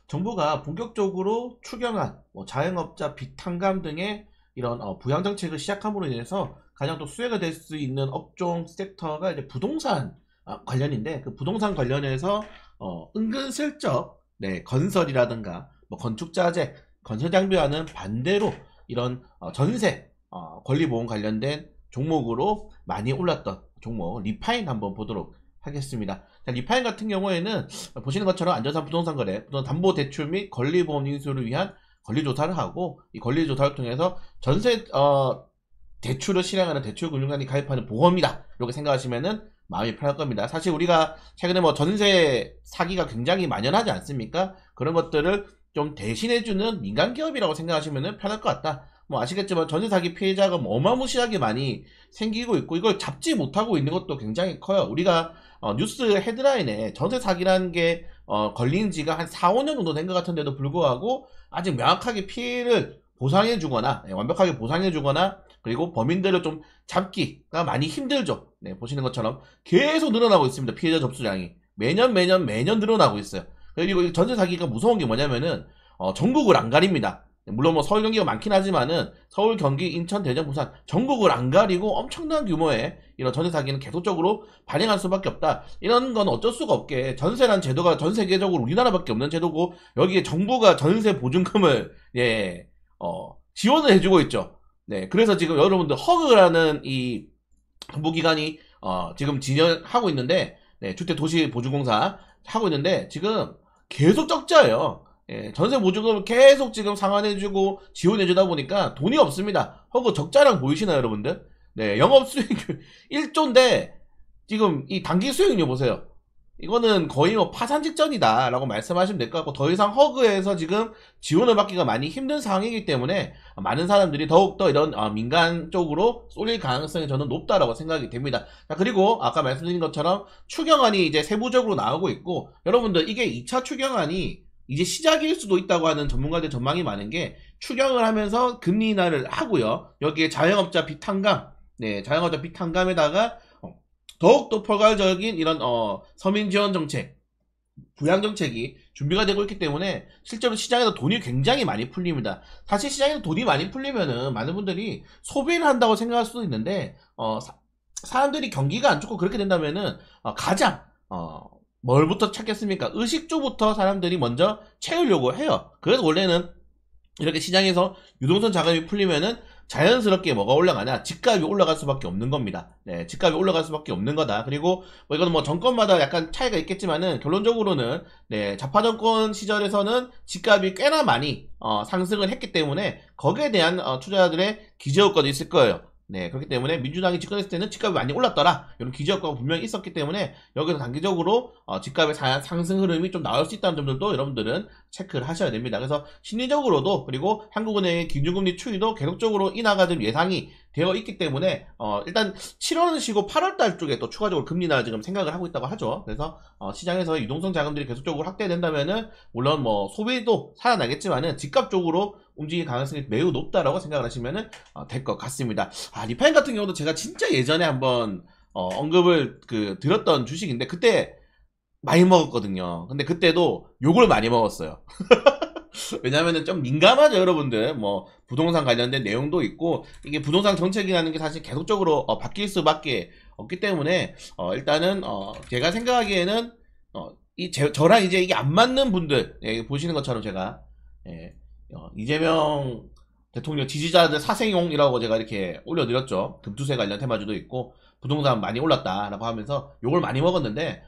정부가 본격적으로 추경안, 자영업자 빚 탕감 등의 이런 부양 정책을 시작함으로 인해서 가장 또 수혜가 될 수 있는 업종 섹터가 이제 부동산 관련인데, 그 부동산 관련해서 은근슬쩍 건설이라든가 뭐 건축자재, 건설장비와는 반대로 이런 전세 권리보험 관련된 종목으로 많이 올랐던 종목 리파인 한번 보도록 하겠습니다. 자, 리파인 같은 경우에는 보시는 것처럼 안전상 부동산 거래, 담보대출 및 권리보험 인수를 위한 권리조사를 하고, 이 권리조사를 통해서 전세 대출을 실행하는 대출금융관이 가입하는 보험이다, 이렇게 생각하시면은 마음이 편할 겁니다. 사실 우리가 최근에 뭐 전세 사기가 굉장히 만연하지 않습니까? 그런 것들을 좀 대신해주는 민간기업이라고 생각하시면 편할 것 같다. 뭐 아시겠지만 전세 사기 피해자가 뭐 어마무시하게 많이 생기고 있고, 이걸 잡지 못하고 있는 것도 굉장히 커요. 우리가 뉴스 헤드라인에 전세 사기라는 게 걸린 지가 한 4, 5년 정도 된 것 같은데도 불구하고 아직 명확하게 피해를 보상해 주거나, 완벽하게 보상해 주거나, 그리고 범인들을 좀 잡기가 많이 힘들죠. 보시는 것처럼 계속 늘어나고 있습니다. 피해자 접수량이 매년 늘어나고 있어요. 그리고 전세 사기가 무서운 게 뭐냐면은 전국을 안 가립니다. 물론 뭐 서울 경기가 많긴 하지만은 서울, 경기, 인천, 대전, 부산 전국을 안 가리고 엄청난 규모의 이런 전세 사기는 계속적으로 발행할 수밖에 없다. 이런 건 어쩔 수가 없게 전세란 제도가 전 세계적으로 우리나라밖에 없는 제도고, 여기에 정부가 전세 보증금을 지원을 해주고 있죠. 그래서 지금 여러분들 허그라는 이 정부기관이 지금 진행하고 있는데, 주택도시보증공사 하고 있는데 지금 계속 적자예요. 전세 보증금을 계속 지금 상환해주고 지원해주다 보니까 돈이 없습니다. 허그 적자량 보이시나요, 여러분들? 영업수익률 1조인데 지금 이 단기 수익률 보세요. 이거는 거의 뭐 파산 직전이다 라고 말씀하시면 될 것 같고, 더 이상 허그에서 지금 지원을 받기가 많이 힘든 상황이기 때문에 많은 사람들이 더욱더 이런 민간 쪽으로 쏠릴 가능성이 저는 높다라고 생각이 됩니다. 자, 그리고 아까 말씀드린 것처럼 추경안이 이제 세부적으로 나오고 있고, 여러분들 이게 2차 추경안이 이제 시작일 수도 있다고 하는 전문가들 전망이 많은 게, 추경을 하면서 금리 인하를 하고요, 여기에 자영업자 빚 탕감, 자영업자 빚 탕감에다가 더욱더 포괄적인 이런 서민 지원 정책, 부양 정책이 준비가 되고 있기 때문에 실제로 시장에서 돈이 굉장히 많이 풀립니다. 사실 시장에서 돈이 많이 풀리면은 많은 분들이 소비를 한다고 생각할 수도 있는데, 사람들이 경기가 안 좋고 그렇게 된다면은 가장 뭘부터 찾겠습니까? 의식주부터 사람들이 먼저 채우려고 해요. 그래서 원래는 이렇게 시장에서 유동성 자금이 풀리면은 자연스럽게 뭐가 올라가냐? 집값이 올라갈 수밖에 없는 겁니다. 집값이 올라갈 수밖에 없는 거다. 그리고 뭐 이거는 뭐 정권마다 약간 차이가 있겠지만은 결론적으로는 좌파 정권 시절에서는 집값이 꽤나 많이 상승을 했기 때문에 거기에 대한 투자자들의 기저효과도 있을 거예요. 그렇기 때문에 민주당이 집권했을 때는 집값이 많이 올랐더라, 이런 기저효과가 분명히 있었기 때문에 여기서 단기적으로 집값의 상승 흐름이 좀 나올 수 있다는 점들도 여러분들은 체크를 하셔야 됩니다. 그래서 심리적으로도, 그리고 한국은행의 기준금리 추이도 계속적으로 인하가 좀 예상이 되어 있기 때문에 일단 7월은 쉬고 8월달 쪽에 또 추가적으로 금리 인하 지금 생각을 하고 있다고 하죠. 그래서 시장에서 유동성 자금들이 계속적으로 확대된다면은 물론 뭐 소비도 살아나겠지만은 집값 쪽으로 움직일 가능성이 매우 높다라고 생각을 하시면 될 것 같습니다. 리파인 같은 경우도 제가 진짜 예전에 한번 언급을 드렸던 주식인데, 그때 많이 먹었거든요. 근데 그때도 욕을 많이 먹었어요. 왜냐면은 좀 민감하죠, 여러분들. 뭐 부동산 관련된 내용도 있고, 이게 부동산 정책이라는 게 사실 계속적으로 바뀔 수밖에 없기 때문에 일단은 제가 생각하기에는 저랑 이제 이게 안 맞는 분들, 보시는 것처럼 제가 이재명 대통령 지지자들 사생용이라고 제가 이렇게 올려드렸죠. 금투세 관련 테마주도 있고 부동산 많이 올랐다라고 하면서 욕을 많이 먹었는데,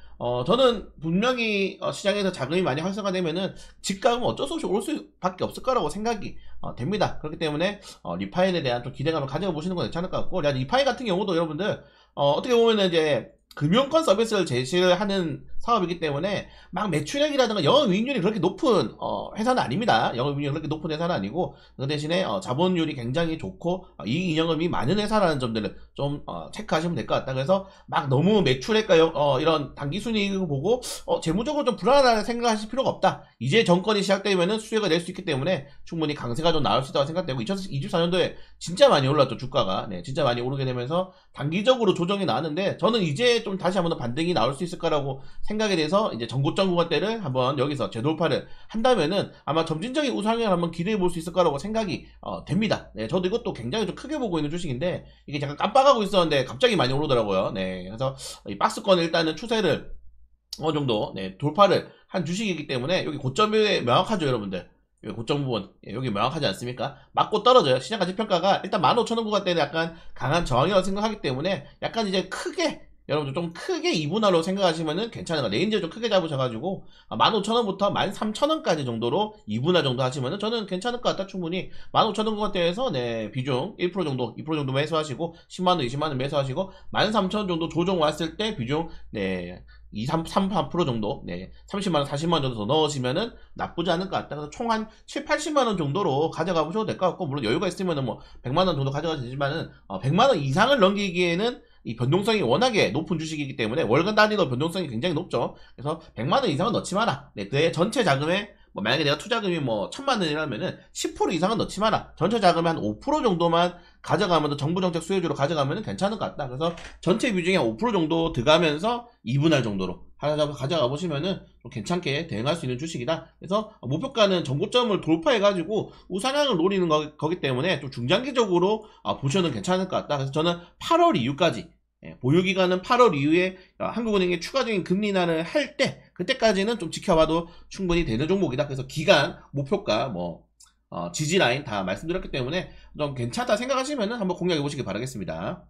저는 분명히 시장에서 자금이 많이 활성화되면은 집값은 어쩔 수 없이 올 수밖에 없을 거라고 생각이 됩니다. 그렇기 때문에 리파인에 대한 좀 기대감을 가져보시는 건 괜찮을 것 같고, 리파인 같은 경우도 여러분들 어떻게 보면은 이제 금융권 서비스를 제시를 하는 사업이기 때문에 막 매출액이라든가 영업이익률이 그렇게 높은 회사는 아닙니다. 영업이익률이 그렇게 높은 회사는 아니고, 그 대신에 자본율이 굉장히 좋고 이익잉여금이 많은 회사라는 점들을 좀 체크하시면 될 것 같다. 그래서 막 너무 매출액과 이런 단기순이익을 보고 재무적으로 좀 불안하다는 생각하실 필요가 없다. 이제 정권이 시작되면은 수혜가 될 수 있기 때문에 충분히 강세가 좀 나올 수 있다고 생각되고, 2024년도에 진짜 많이 올랐죠, 주가가. 진짜 많이 오르게 되면서 단기적으로 조정이 나왔는데, 저는 이제 좀 다시 한번 반등이 나올 수 있을 거라고 생각이 돼서 이제 전고점 구간대를 한번 여기서 재돌파를 한다면은 아마 점진적인 우상향을 한번 기대해 볼 수 있을 거라고 생각이 됩니다. 네, 저도 이것도 굉장히 좀 크게 보고 있는 주식인데 이게 잠깐 깜빡하고 있었는데 갑자기 많이 오르더라고요. 네, 그래서 이 박스권 일단은 추세를 어느 정도 네, 돌파를 한 주식이기 때문에 여기 고점이 명확하죠, 여러분들. 여기 고점 부분 여기 명확하지 않습니까? 맞고 떨어져요. 시장 가치 평가가 일단 15,000원 구간대는 약간 강한 저항이라고 생각하기 때문에 약간 이제 크게 여러분들 좀 크게 이분할로 생각하시면은 괜찮은 거. 레인지를 좀 크게 잡으셔가지고 15,000원부터 13,000원까지 정도로 이분할 정도 하시면은 저는 괜찮을 것 같다. 충분히 15,000원 구간대에서 네 비중 1% 정도 2% 정도 매수하시고 10만원 20만원 매수하시고 13,000원 정도 조정 왔을 때 비중 네 3% 정도, 네, 30만원, 40만원 정도 더 넣으시면은 나쁘지 않을 것 같다. 그래서 총 한 7, 80만원 정도로 가져가 보셔도 될 것 같고, 물론 여유가 있으면은 뭐, 100만원 정도 가져가도 되지만은, 100만원 이상을 넘기기에는 이 변동성이 워낙에 높은 주식이기 때문에 월간 단위로 변동성이 굉장히 높죠. 그래서 100만원 이상은 넣지 마라. 네, 내 전체 자금에 뭐 만약에 내가 투자금이 뭐 1000만원이라면은 10% 이상은 넣지 마라. 전체 자금의 한 5% 정도만 가져가면 정부 정책 수혜주로 가져가면 괜찮을 것 같다. 그래서 전체 비중이 한 5% 정도 들어가면서 2분할 정도로 가져가 보시면은 좀 괜찮게 대응할 수 있는 주식이다. 그래서 목표가는 전고점을 돌파해가지고 우상향을 노리는 거기 때문에 좀 중장기적으로 보셔도 괜찮을 것 같다. 그래서 저는 8월 이후까지 보유기간은 8월 이후에 한국은행이 추가적인 금리 인하를 할 때 그때까지는 좀 지켜봐도 충분히 되는 종목이다. 그래서 기간, 목표가, 지지라인 다 말씀드렸기 때문에 좀 괜찮다 생각하시면 한번 공략해 보시기 바라겠습니다.